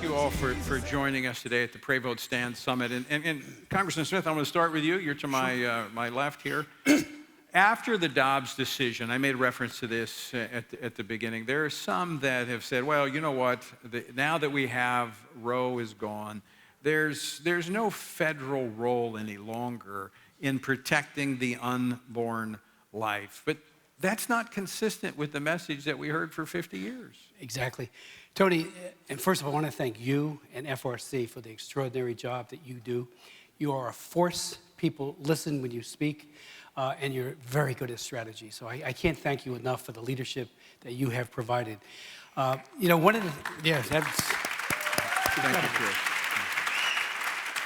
thank you all for joining us today at the Pray Vote Stand Summit. And Congressman Smith, I'm going to start with you. You're to my left here. After the Dobbs decision, I made reference to this at the beginning. There are some that have said, well, you know what? Now that we have Roe is gone, there's no federal role any longer in protecting the unborn life. But that's not consistent with the message that we heard for 50 years. Exactly. Tony, and first of all, I want to thank you and FRC for the extraordinary job that you do. You are a force. People listen when you speak, and you're very good at strategy. So I can't thank you enough for the leadership that you have provided. You know, one of the, yes, that's... Thank you,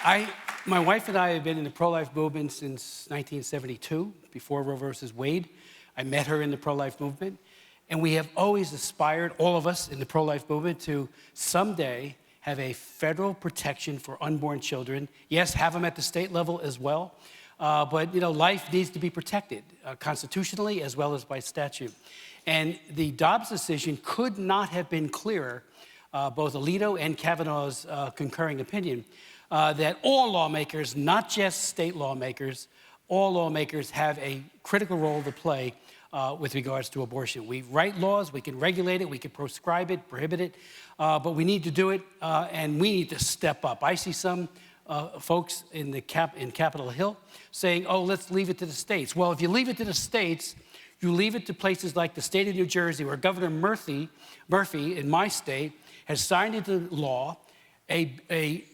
Chris. My wife and I have been in the pro-life movement since 1972, before Roe versus Wade. I met her in the pro-life movement. And we have always aspired, all of us in the pro-life movement, to someday have a federal protection for unborn children. Yes, have them at the state level as well. But, you know, life needs to be protected constitutionally as well as by statute. And the Dobbs decision could not have been clearer, both Alito and Kavanaugh's concurring opinion, that all lawmakers, not just state lawmakers, all lawmakers have a critical role to play with regards to abortion. We write laws, we can regulate it, we can proscribe it, prohibit it, but we need to do it, and we need to step up. I see some folks in Capitol Hill saying, oh, let's leave it to the states. Well, if you leave it to the states, you leave it to places like the state of New Jersey, where Governor Murphy in my state has signed into law a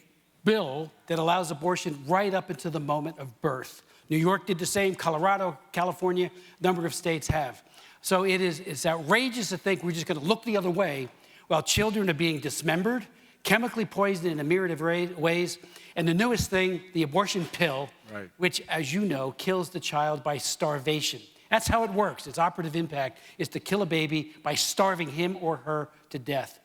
bill that allows abortion right up until the moment of birth. New York did the same, Colorado, California, a number of states have. So it's outrageous to think we're just going to look the other way while children are being dismembered, chemically poisoned in a myriad of ways. And the newest thing, the abortion pill, right, which, as you know, kills the child by starvation. That's how it works. Its operative impact is to kill a baby by starving him or her to death.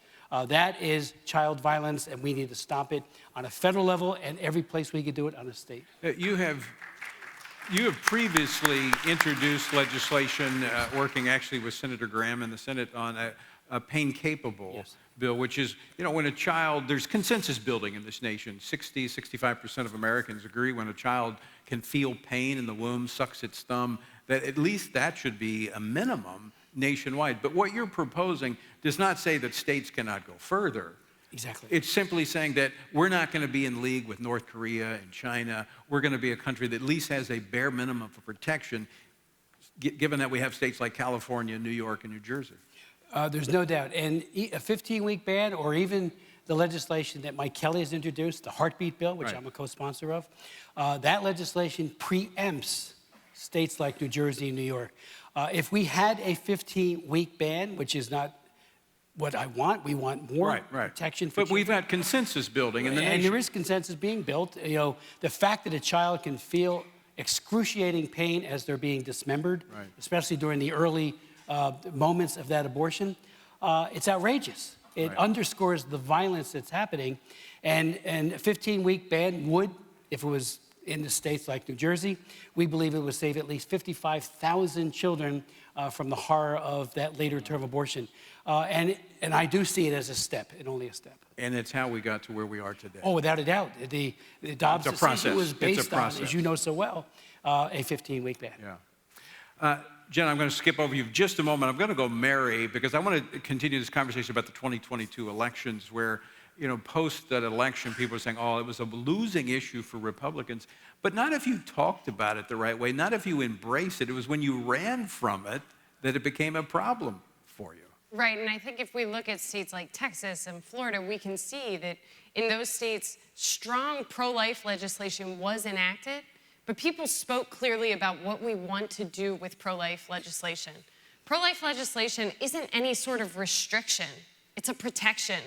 That is child violence, and we need to stop it on a federal level and every place we can do it on a state. You have previously introduced legislation working actually with Senator Graham in the Senate on a pain-capable bill, which is, you know, when a child, there's consensus building in this nation. 65% of Americans agree when a child can feel pain in the womb, sucks its thumb, that at least that should be a minimum nationwide. But what you're proposing does not say that states cannot go further. Exactly. It's simply saying that we're not going to be in league with North Korea and China. We're going to be a country that at least has a bare minimum for protection, given that we have states like California, New York, and New Jersey. There's no doubt. And a 15-week ban, or even the legislation that Mike Kelly has introduced, the heartbeat bill, which I'm a co-sponsor of, that legislation preempts states like New Jersey and New York. If we had a 15-week ban, which is not what I want, we want more protection for children. But we've got consensus building in the nation. And there is consensus being built. You know, the fact that a child can feel excruciating pain as they're being dismembered, especially during the early moments of that abortion, it's outrageous. It underscores the violence that's happening. And a 15-week ban would, if it was in the states like New Jersey, we believe it would save at least 55,000 children from the horror of that later term abortion. And I do see it as a step, and only a step. And it's how we got to where we are today. Oh, without a doubt. The Dobbs decision was based on, as you know so well, a 15-week ban. Yeah. Jen, I'm going to skip over you just a moment. I'm going to go Mary, because I want to continue this conversation about the 2022 elections, where, you know, post that election, people are saying, oh, it was a losing issue for Republicans. But not if you talked about it the right way, not if you embraced it. It was when you ran from it that it became a problem for you. Right, and I think if we look at states like Texas and Florida, we can see that in those states, strong pro-life legislation was enacted, but people spoke clearly about what we want to do with pro-life legislation. Pro-life legislation isn't any sort of restriction. It's a protection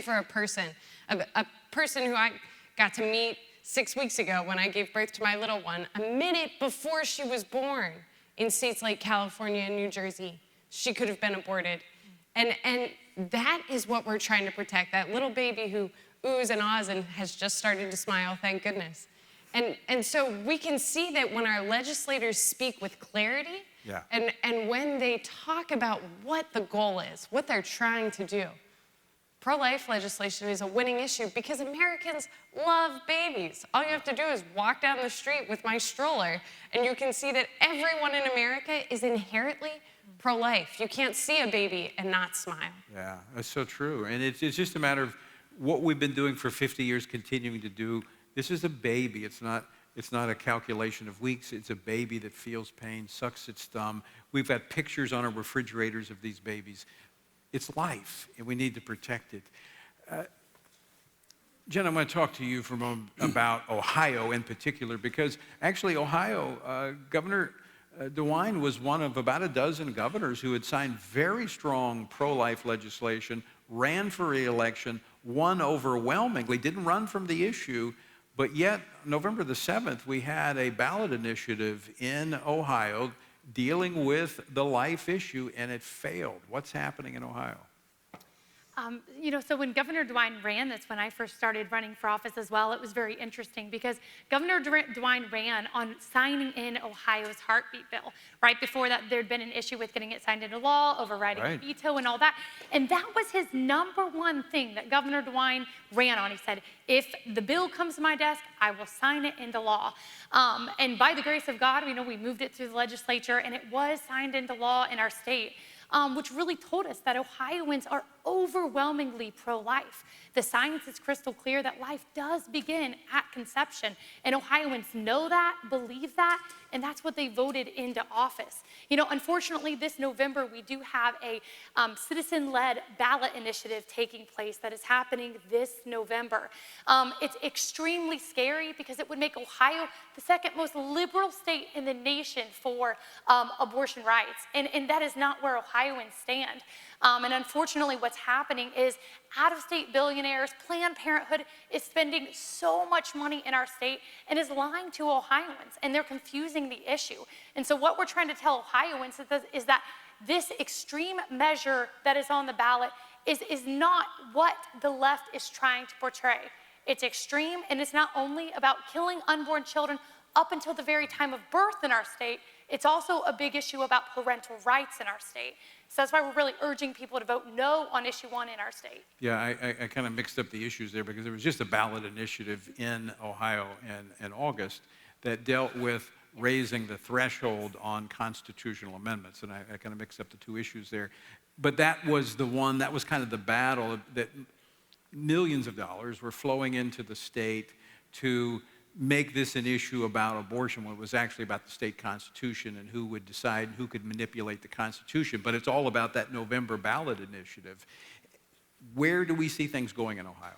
for a person who I got to meet 6 weeks ago when I gave birth to my little one, a minute before she was born in states like California and New Jersey. She could have been aborted. And that is what we're trying to protect, that little baby who oohs and ahs and has just started to smile, thank goodness. And so we can see that when our legislators speak with clarity, and when they talk about what the goal is, what they're trying to do, pro-life legislation is a winning issue because Americans love babies. All you have to do is walk down the street with my stroller, and you can see that everyone in America is inherently pro-life. You can't see a baby and not smile. Yeah, that's so true. And it's just a matter of what we've been doing for 50 years, continuing to do. This is a baby. It's not a calculation of weeks. It's a baby that feels pain, sucks its thumb. We've got pictures on our refrigerators of these babies. It's life, and we need to protect it. Jen, I'm going to talk to you for a moment about Ohio in particular, because actually Ohio, Governor DeWine was one of about a dozen governors who had signed very strong pro-life legislation, ran for re-election, won overwhelmingly, didn't run from the issue, but yet November the 7th, we had a ballot initiative in Ohio dealing with the life issue, and it failed. What's happening in Ohio? So when Governor DeWine ran, that's when I first started running for office as well. It was very interesting because Governor DeWine ran on signing in Ohio's heartbeat bill. Right before that, there'd been an issue with getting it signed into law, overriding the veto and all that. And that was his number one thing that Governor DeWine ran on. He said, if the bill comes to my desk, I will sign it into law. And by the grace of God, we moved it through the legislature, and it was signed into law in our state. Which really told us that Ohioans are overwhelmingly pro-life. The science is crystal clear that life does begin at conception, and Ohioans know that, believe that, and that's what they voted into office. Unfortunately, this November, we do have a citizen-led ballot initiative taking place that is happening this November. It's extremely scary because it would make Ohio the second most liberal state in the nation for abortion rights, and that is not where Ohioans stand. And unfortunately, what's happening is out-of-state billionaires, Planned Parenthood is spending so much money in our state and is lying to Ohioans, and they're confusing the issue. And so what we're trying to tell Ohioans is that this extreme measure that is on the ballot is not what the left is trying to portray. It's extreme, and it's not only about killing unborn children up until the very time of birth in our state, it's also a big issue about parental rights in our state. So that's why we're really urging people to vote no on issue 1 in our state. Yeah, I kind of mixed up the issues there because there was just a ballot initiative in Ohio in August that dealt with raising the threshold on constitutional amendments, and I kind of mixed up the two issues there. But that was the one, that was kind of the battle that millions of dollars were flowing into the state to make this an issue about abortion when it was actually about the state constitution and who would decide, who could manipulate the Constitution. But it's all about that November ballot initiative. Where do we see things going in Ohio?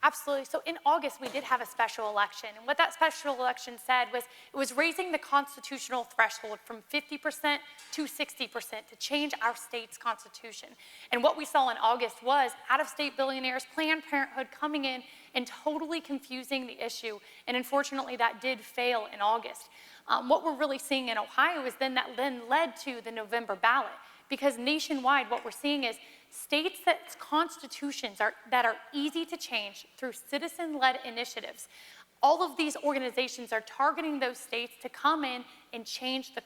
Absolutely. So in August, we did have a special election. And what that special election said was it was raising the constitutional threshold from 50% to 60% to change our state's constitution. And what we saw in August was out-of-state billionaires, Planned Parenthood coming in and totally confusing the issue. And unfortunately, that did fail in August. What we're really seeing in Ohio is that led to the November ballot. Because nationwide, what we're seeing is states that constitutions that are easy to change through citizen-led initiatives. All of these organizations are targeting those states to come in and change the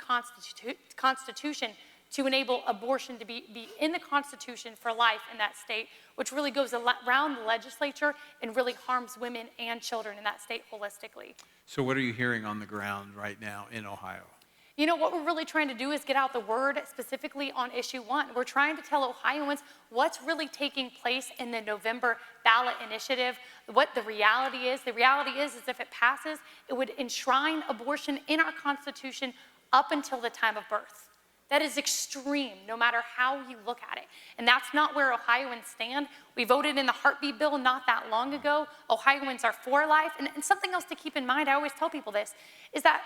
Constitution to enable abortion to be in the Constitution for life in that state, which really goes around the legislature and really harms women and children in that state holistically. So what are you hearing on the ground right now in Ohio? What we're really trying to do is get out the word specifically on issue 1. We're trying to tell Ohioans what's really taking place in the November ballot initiative, what the reality is. The reality is if it passes, it would enshrine abortion in our Constitution up until the time of birth. That is extreme, no matter how you look at it. And that's not where Ohioans stand. We voted in the heartbeat bill not that long ago. Ohioans are for life. And something else to keep in mind, I always tell people this, is that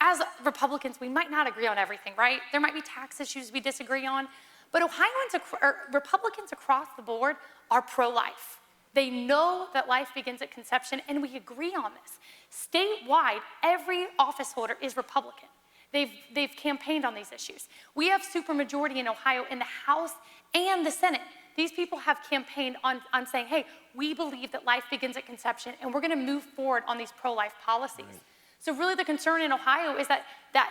as Republicans, we might not agree on everything, right? There might be tax issues we disagree on, but Republicans across the board are pro-life. They know that life begins at conception, and we agree on this. Statewide, every office holder is Republican. They've campaigned on these issues. We have supermajority in Ohio in the House and the Senate. These people have campaigned on saying, hey, we believe that life begins at conception, and we're gonna move forward on these pro-life policies. Right. So really the concern in Ohio is that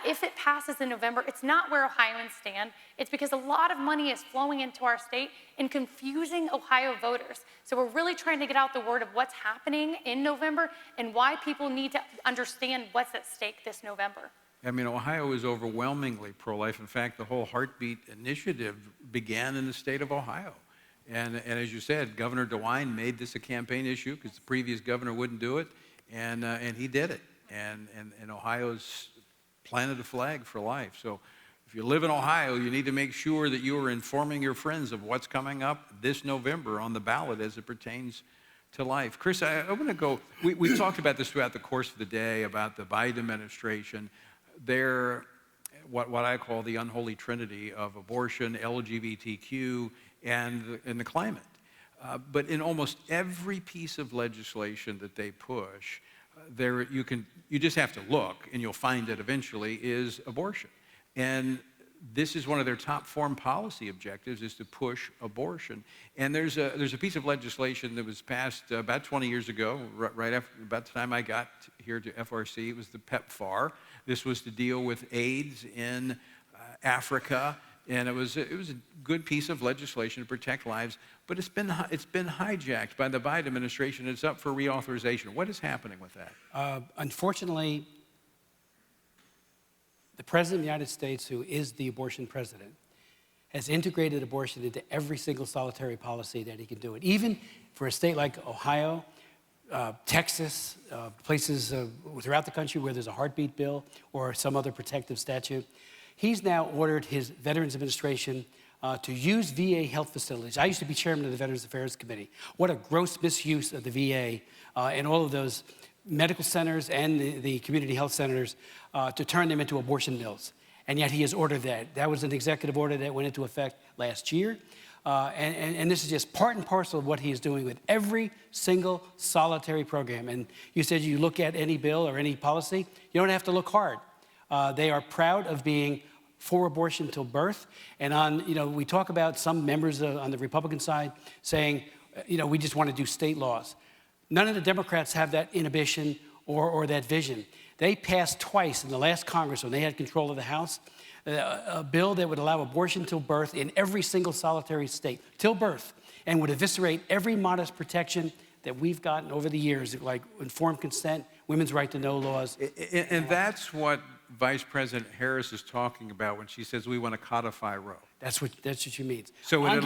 if it passes in November, it's not where Ohioans stand. It's because a lot of money is flowing into our state and confusing Ohio voters. So we're really trying to get out the word of what's happening in November and why people need to understand what's at stake this November. I mean, Ohio is overwhelmingly pro-life. In fact, the whole Heartbeat initiative began in the state of Ohio. And as you said, Governor DeWine made this a campaign issue because the previous governor wouldn't do it, and he did it. And Ohio's planted a flag for life. So if you live in Ohio, you need to make sure that you are informing your friends of what's coming up this November on the ballot as it pertains to life. Chris, I want to go, we talked about this throughout the course of the day, about the Biden administration. They're what I call the unholy trinity of abortion, LGBTQ, and the climate. But in almost every piece of legislation that they push, you just have to look, and you'll find it eventually, is abortion. And this is one of their top foreign policy objectives, is to push abortion. And there's a piece of legislation that was passed about 20 years ago, right after about the time I got here to FRC. It was the PEPFAR. This was to deal with AIDS in Africa. And it was a good piece of legislation to protect lives, but it's been hijacked by the Biden administration. It's up for reauthorization. What is happening with that? Unfortunately, the President of the United States, who is the abortion president, has integrated abortion into every single solitary policy that he can do it. Even for a state like Ohio, Texas, places throughout the country where there's a heartbeat bill or some other protective statute, he's now ordered his Veterans Administration to use VA health facilities. I used to be chairman of the Veterans Affairs Committee. What a gross misuse of the VA and all of those medical centers and the community health centers to turn them into abortion mills. And yet he has ordered that. That was an executive order that went into effect last year. And this is just part and parcel of what he is doing with every single solitary program. And you said you look at any bill or any policy, you don't have to look hard. They are proud of being for abortion till birth. And we talk about some members on the Republican side saying, we just want to do state laws. None of the Democrats have that inhibition or that vision. They passed twice in the last Congress, when they had control of the House, a bill that would allow abortion till birth in every single solitary state, till birth, and would eviscerate every modest protection that we've gotten over the years, like informed consent, women's right to know laws. And that's what Vice President Harris is talking about when she says we want to codify Roe. That's what she means. So it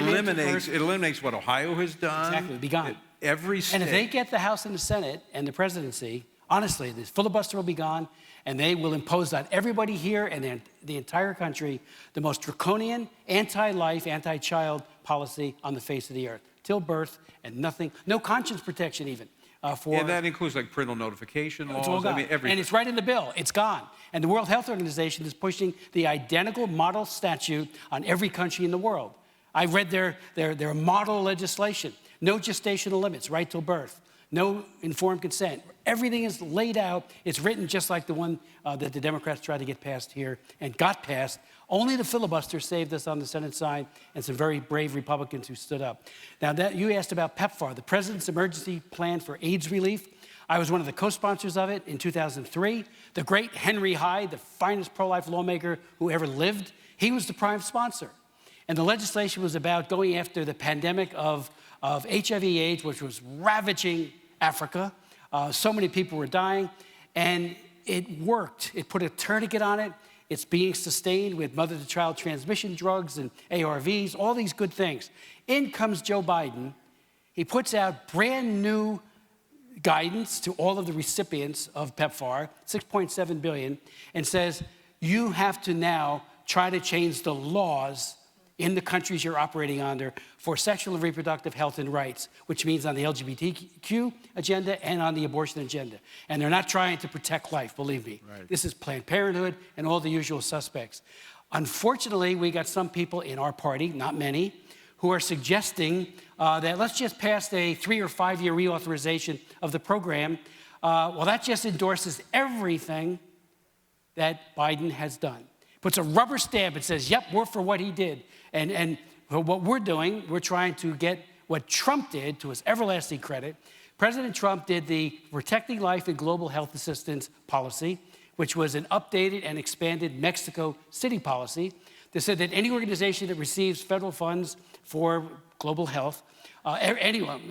eliminates what Ohio has done. Exactly, be gone. Every state. And if they get the House and the Senate and the presidency, honestly, the filibuster will be gone, and they will impose on everybody here and the entire country the most draconian, anti-life, anti-child policy on the face of the earth. Till birth and nothing, no conscience protection even. And that includes like parental notification laws. It's all gone. I mean, everything. And it's right in the bill. It's gone. And the World Health Organization is pushing the identical model statute on every country in the world. I read their model legislation. No gestational limits, right till birth. No informed consent. Everything is laid out. It's written just like the one that the Democrats tried to get passed here and got passed. Only the filibuster saved us on the Senate side, and some very brave Republicans who stood up. Now, that you asked about PEPFAR, the President's Emergency Plan for AIDS Relief. I was one of the co-sponsors of it in 2003. The great Henry Hyde, the finest pro-life lawmaker who ever lived, he was the prime sponsor. And the legislation was about going after the pandemic of HIV/AIDS, which was ravaging Africa. So many people were dying, and it worked. It put a tourniquet on it. It's being sustained with mother-to-child transmission drugs and ARVs, all these good things. In comes Joe Biden. He puts out brand new guidance to all of the recipients of PEPFAR, $6.7 billion, and says, you have to now try to change the laws in the countries you're operating under for sexual and reproductive health and rights, which means on the LGBTQ agenda and on the abortion agenda. And they're not trying to protect life, believe me. Right. This is Planned Parenthood and all the usual suspects. Unfortunately, we got some people in our party, not many, who are suggesting that let's just pass a 3 or 5 year reauthorization of the program. Well, that just endorses everything that Biden has done. Puts a rubber stamp and says, yep, we're for what he did. And what we're doing, we're trying to get What Trump did, to his everlasting credit, President Trump did the Protecting Life and Global Health Assistance policy, which was an updated and expanded Mexico City policy that said that any organization that receives federal funds for global health, anyone,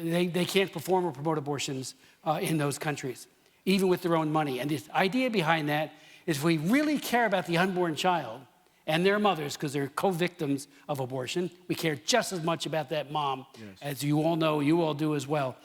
they can't perform or promote abortions in those countries, even with their own money. And the idea behind that is if we really care about the unborn child and their mothers, because they're co-victims of abortion, we care just as much about that mom, as you all know, you all do as well.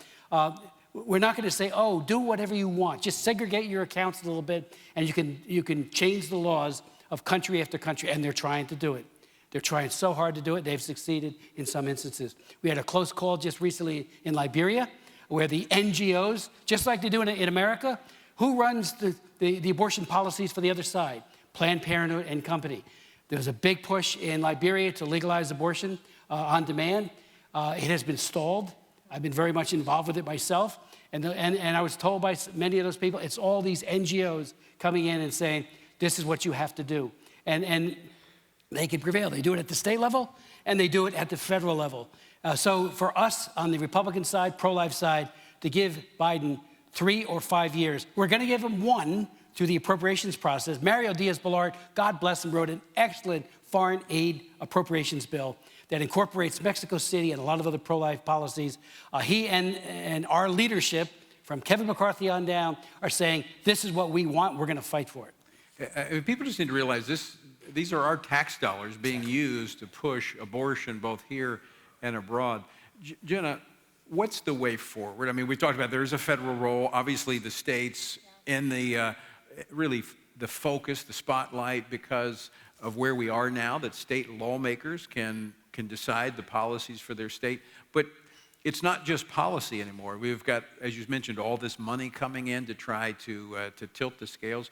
We're not going to say, oh, do whatever you want. Just segregate your accounts a little bit, and you can change the laws of country after country, and they're trying to do it. They're trying so hard to do it. They've succeeded in some instances. We had a close call just recently in Liberia, where the NGOs, just like they do in America, who runs the abortion policies for the other side? Planned Parenthood and company. There was a big push in Liberia to legalize abortion on demand. It has been stalled. I've been very much involved with it myself. And I was told by many of those people, it's all these NGOs coming in and saying, this is what you have to do. And they can prevail. They do it at the state level, and they do it at the federal level. So for us on the Republican side, pro-life side, to give Biden 3 or 5 years, we're going to give him 1 through the appropriations process. Mario Diaz-Balart, God bless him, wrote an excellent foreign aid appropriations bill that incorporates Mexico City and a lot of other pro-life policies. He and our leadership, from Kevin McCarthy on down, are saying, this is what we want, we're going to fight for it. People just need to realize these are our tax dollars being used to push abortion both here and abroad. Jena, what's the way forward? I mean, we talked about there's a federal role, obviously the states in the really the focus, the spotlight, because of where we are now, that state lawmakers can decide the policies for their state. But it's not just policy anymore. We've got, as you mentioned, all this money coming in to try to tilt the scales.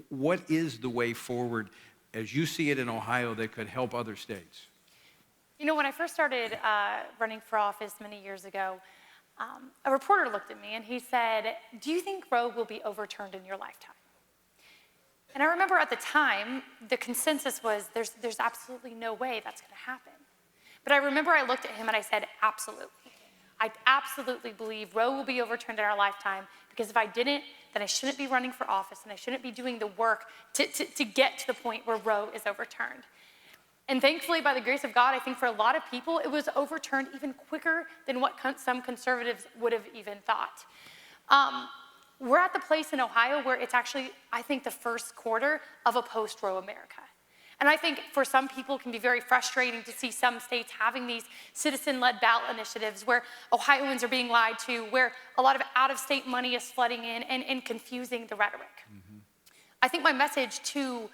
What is the way forward, as you see it in Ohio, that could help other states? You know, when I first started running for office many years ago, a reporter looked at me and he said, do you think Roe will be overturned in your lifetime? And I remember at the time, the consensus was there's absolutely no way that's going to happen. But I remember I looked at him and I said, absolutely. I absolutely believe Roe will be overturned in our lifetime, because if I didn't, then I shouldn't be running for office and I shouldn't be doing the work to get to the point where Roe is overturned. And thankfully, by the grace of God, I think for a lot of people, it was overturned even quicker than what some conservatives would have even thought. We're at the place in Ohio where it's actually, I think, the first quarter of a post-Roe America. And I think for some people it can be very frustrating to see some states having these citizen-led ballot initiatives where Ohioans are being lied to, where a lot of out-of-state money is flooding in and confusing the rhetoric. Mm-hmm. I think my message to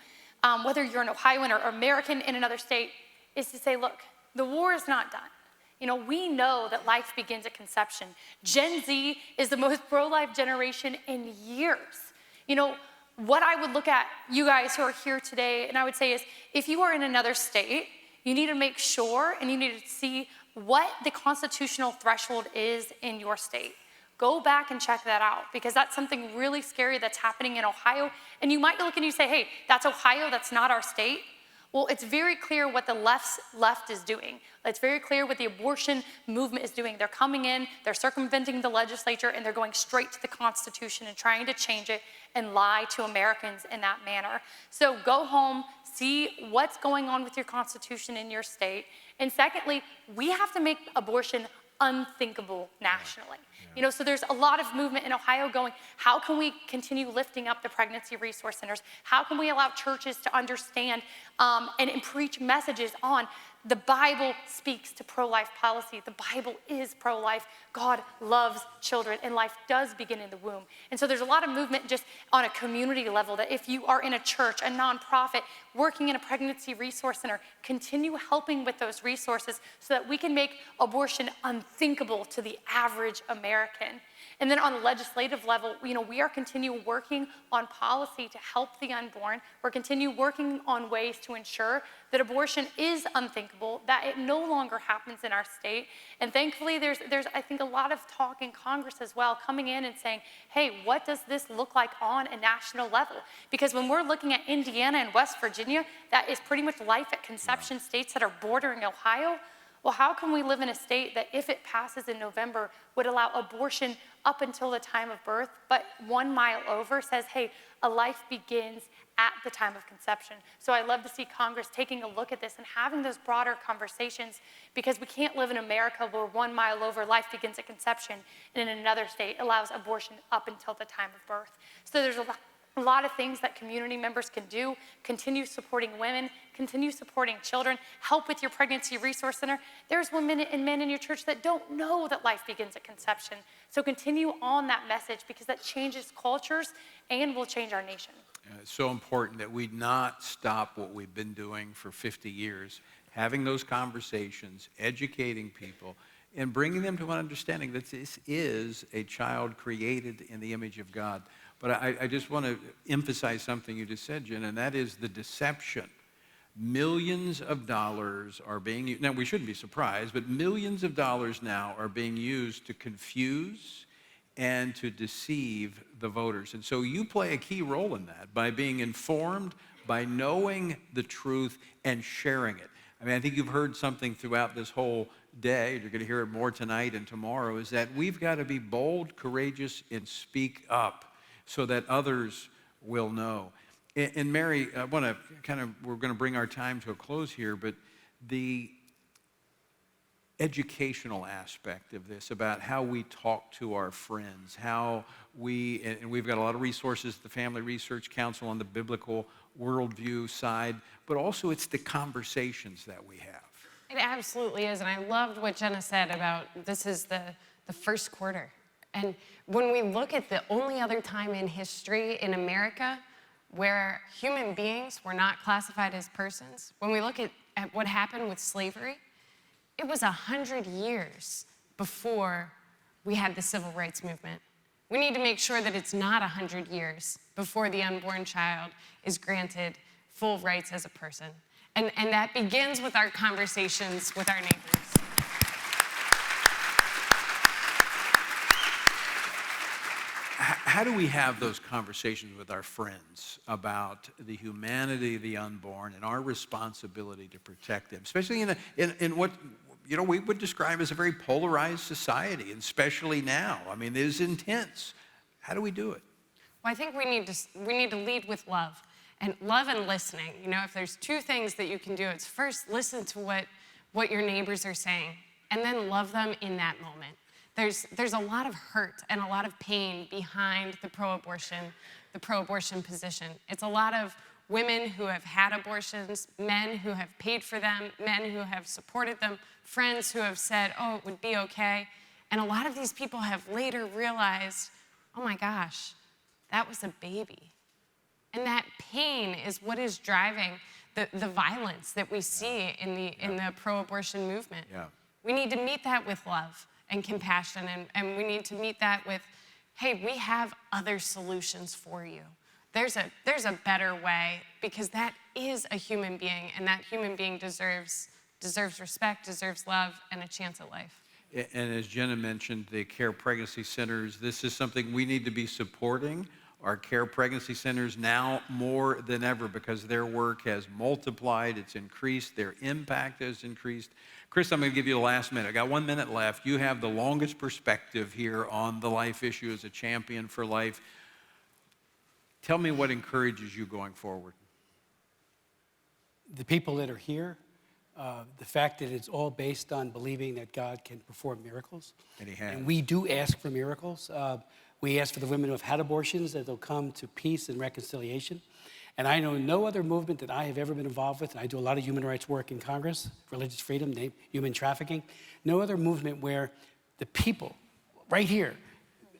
whether you're an Ohioan or American in another state is to say, look, the war is not done. You know, we know that life begins at conception. Gen Z is the most pro-life generation in years. You know, what I would look at, you guys who are here today, and I would say is, if you are in another state, you need to make sure and you need to see what the constitutional threshold is in your state. Go back and check that out, because that's something really scary that's happening in Ohio. And you might look and you say, hey, that's Ohio, that's not our state. Well, it's very clear what the left is doing. It's very clear what the abortion movement is doing. They're coming in, they're circumventing the legislature, and they're going straight to the Constitution and trying to change it and lie to Americans in that manner. So go home, see what's going on with your Constitution in your state. And secondly, we have to make abortion unthinkable nationally. You know, so there's a lot of movement in Ohio going, how can we continue lifting up the pregnancy resource centers? How can we allow churches to understand and preach messages on the Bible speaks to pro-life policy. The Bible is pro-life. God loves children, and life does begin in the womb. And so there's a lot of movement just on a community level that if you are in a church, a nonprofit, working in a pregnancy resource center, continue helping with those resources so that we can make abortion unthinkable to the average American. And then on the legislative level, you know, we are continue working on policy to help the unborn. We're continue working on ways to ensure that abortion is unthinkable, that it no longer happens in our state. And thankfully, there's I think, a lot of talk in Congress as well, coming in and saying, hey, what does this look like on a national level? Because when we're looking at Indiana and West Virginia, that is pretty much life at conception states that are bordering Ohio. Well, how can we live in a state that, if it passes in November, would allow abortion up until the time of birth, but 1 mile over says, hey, a life begins at the time of conception? So I love to see Congress taking a look at this and having those broader conversations, because we can't live in America where 1 mile over life begins at conception, and in another state allows abortion up until the time of birth. So there's a lot of things that community members can do. Continue supporting women, continue supporting children, help with your pregnancy resource center. There's women and men in your church that don't know that life begins at conception. So continue on that message, because that changes cultures and will change our nation. It's so important that we not stop what we've been doing for 50 years, having those conversations, educating people, and bringing them to an understanding that this is a child created in the image of God. But I just want to emphasize something you just said, Jen, and that is the deception. Millions of dollars are being used. Now, we shouldn't be surprised, but millions of dollars now are being used to confuse and to deceive the voters. And so you play a key role in that by being informed, by knowing the truth and sharing it. I mean, I think you've heard something throughout this whole day, you're going to hear it more tonight and tomorrow, is that we've got to be bold, courageous, and speak up so that others will know. And Mary, I want to we're going to bring our time to a close here, but the educational aspect of this, about how we talk to our friends, how and we've got a lot of resources, the Family Research Council on the biblical worldview side, but also it's the conversations that we have. It absolutely is, and I loved what Jena said about this is the first quarter. And when we look at the only other time in history in America where human beings were not classified as persons, when we look at what happened with slavery, it was 100 years before we had the civil rights movement. We need to make sure that it's not 100 years before the unborn child is granted full rights as a person. And that begins with our conversations with our neighbors. How do we have those conversations with our friends about the humanity of the unborn and our responsibility to protect them, especially in what we would describe as a very polarized society, and especially now? I mean, it is intense. How do we do it? Well, I think we need to lead with love. And love and listening. If there's two things that you can do, it's first listen to what your neighbors are saying, and then love them in that moment. There's a lot of hurt and a lot of pain behind the pro-abortion position. It's a lot of women who have had abortions, men who have paid for them, men who have supported them, friends who have said, oh, it would be okay. And a lot of these people have later realized, oh my gosh, that was a baby. And that pain is what is driving the violence that we see in the pro-abortion movement. Yeah. We need to meet that with love and compassion, and we need to meet that with, hey, we have other solutions for you. There's a better way, because that is a human being, and that human being deserves respect, deserves love, and a chance at life. And as Jena mentioned, the care pregnancy centers, this is something we need to be supporting. Our care pregnancy centers now more than ever, because their work has multiplied, it's increased, their impact has increased. Chris, I'm going to give you the last minute. I got 1 minute left. You have the longest perspective here on the life issue as a champion for life. Tell me what encourages you going forward. The people that are here, the fact that it's all based on believing that God can perform miracles. And he has. And we do ask for miracles. We ask for the women who have had abortions that they'll come to peace and reconciliation. And I know no other movement that I have ever been involved with, and I do a lot of human rights work in Congress, religious freedom, human trafficking, no other movement where the people right here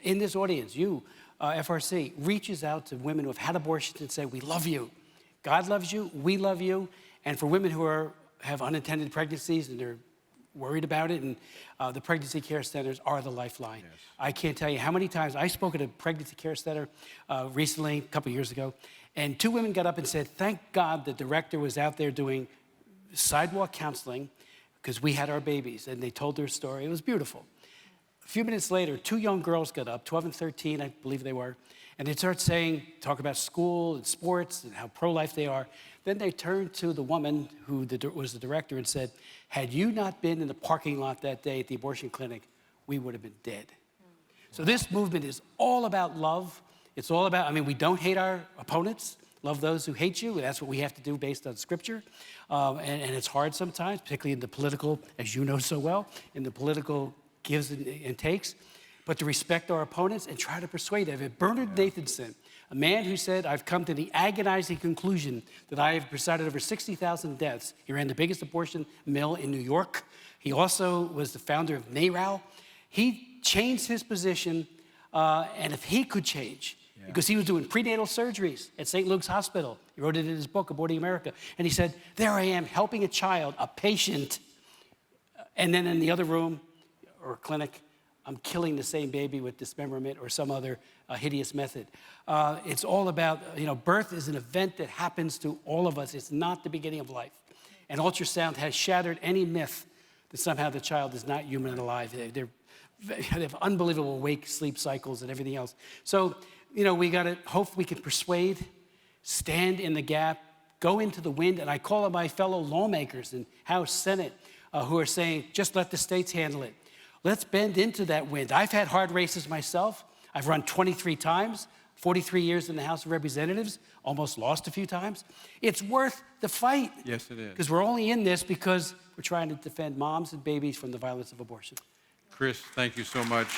in this audience, you, FRC, reaches out to women who have had abortions and say, we love you. God loves you, we love you. And for women who have unintended pregnancies and they're worried about it, and the pregnancy care centers are the lifeline. Yes. I can't tell you how many times I spoke at a pregnancy care center recently, a couple years ago, and two women got up and said, thank God the director was out there doing sidewalk counseling because we had our babies, and they told their story. It was beautiful. few minutes later, 2 young girls got up, 12 and 13, I believe they were, and they started talk about school and sports and how pro-life they are. Then they turned to the woman who was the director and said, had you not been in the parking lot that day at the abortion clinic, we would have been dead. So this movement is all about love. It's all about, we don't hate our opponents. Love those who hate you. That's what we have to do based on Scripture. And it's hard sometimes, particularly in the political, as you know so well, in the political gives and takes. But to respect our opponents and try to persuade them. Bernard Nathanson, a man who said, I've come to the agonizing conclusion that I have presided over 60,000 deaths. He ran the biggest abortion mill in New York. He also was the founder of NARAL. He changed his position, and if he could change, because he was doing prenatal surgeries at St. Luke's Hospital. He wrote it in his book, Aborting America. And he said, there I am helping a child, a patient, and then in the other room or clinic, I'm killing the same baby with dismemberment or some other hideous method. It's all about, birth is an event that happens to all of us. It's not the beginning of life. And ultrasound has shattered any myth that somehow the child is not human and alive. They have unbelievable wake, sleep cycles and everything else. So, we got to hope we can persuade, stand in the gap, go into the wind. And I call on my fellow lawmakers in House, Senate, who are saying, just let the states handle it. Let's bend into that wind. I've had hard races myself. I've run 23 times, 43 years in the House of Representatives, almost lost a few times. It's worth the fight. Yes, it is. Because we're only in this because we're trying to defend moms and babies from the violence of abortion. Chris, thank you so much.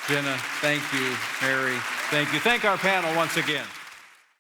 Jena, thank you. Mary, thank you. Thank our panel once again.